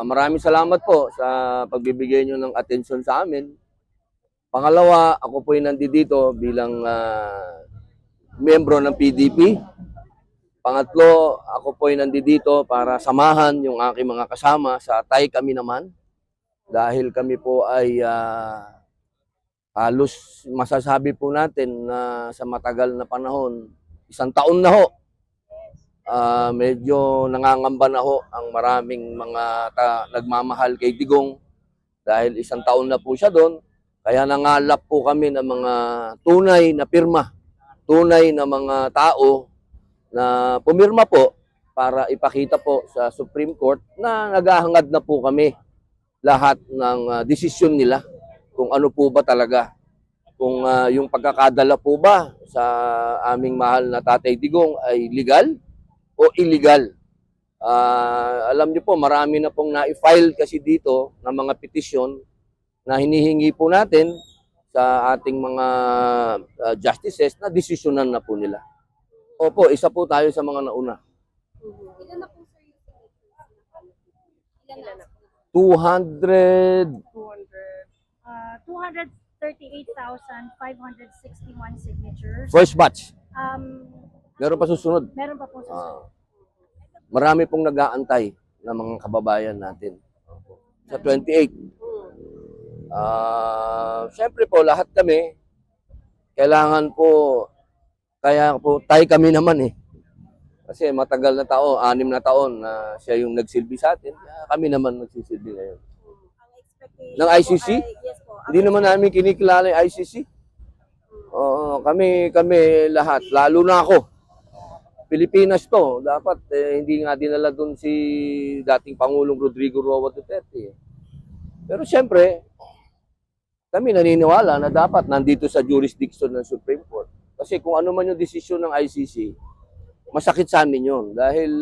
Maraming salamat po sa pagbibigay nyo ng atensyon sa amin. Pangalawa, ako po ay nandito bilang miyembro ng PDP. Pangatlo, ako po ay nandito para samahan yung aking mga kasama sa Tay Kami Naman. Dahil kami po ay halos masasabi po natin na sa matagal na panahon, 1 taon na ho, medyo nangangamba na ho ang maraming mga nagmamahal kay Digong dahil 1 taon na po siya doon. Kaya nangalap po kami ng mga tunay na pirma, tunay na mga tao na pumirma po para ipakita po sa Supreme Court na naghahangad na po kami lahat ng desisyon nila kung ano po ba talaga. Kung yung pagkakadala po ba sa aming mahal na Tatay Digong ay legal o illegal. Alam niyo po, marami na pong na-file kasi dito ng mga petisyon na hinihingi po natin sa ating mga justices na desisyonan na po nila. Opo, isa po tayo sa mga nauna. Ilan na po, sir, yung ilan na? 200. 238,561 signatures. First batch. Meron pa susunod. Meron pa po susunod. Marami pong nag-aantay ng mga kababayan natin. Sa 28. Siyempre po, lahat kami, kailangan po, kaya po, tayo kami naman eh. Kasi matagal na taon, 6 na taon na siya yung nagsilbi sa atin, kami naman nagsisilbi ngayon. Ng ICC? Yes po. Hindi naman namin kinikilala yung ICC. Oo, kami lahat, lalo na ako. Pilipinas to, dapat hindi nga dinala doon si dating Pangulong Rodrigo Roa Duterte. Pero siyempre, kami naniniwala na dapat nandito sa jurisdiction ng Supreme Court. Kasi kung ano man yung desisyon ng ICC, masakit sa amin yun. Dahil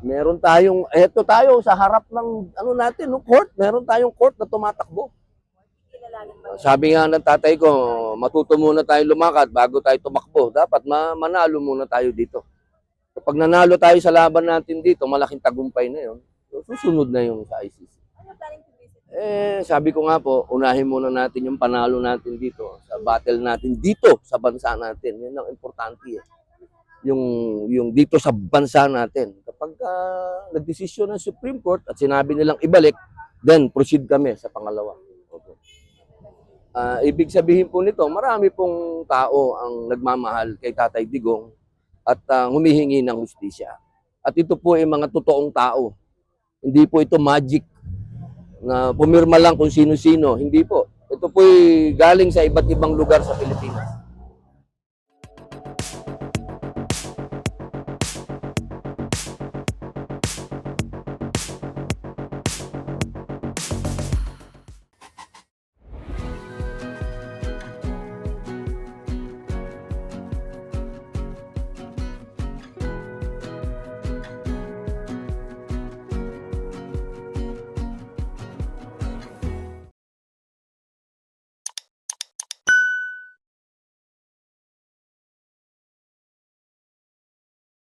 meron tayong, eto tayo sa harap ng natin, no, court. Meron tayong court na tumatakbo. Sabi nga ng tatay ko, matuto muna tayo lumakad bago tayo tumakbo. Dapat manalo muna tayo dito. Kapag nanalo tayo sa laban natin dito, malaking tagumpay na yun. So, susunod na yung sa ICC. Sabi ko nga po, unahin muna natin yung panalo natin dito, sa battle natin dito, sa bansa natin. Yan ang importante eh. Yung dito sa bansa natin. Kapag nagdesisyon ng Supreme Court at sinabi nilang ibalik, then proceed kami sa pangalawa. Ibig sabihin po nito, marami pong tao ang nagmamahal kay Tatay Digong at humihingi ng hustisya. At ito po ay mga totoong tao. Hindi po ito magic na pumirma lang kung sino-sino. Hindi po. Ito po ay galing sa iba't ibang lugar sa Pilipinas.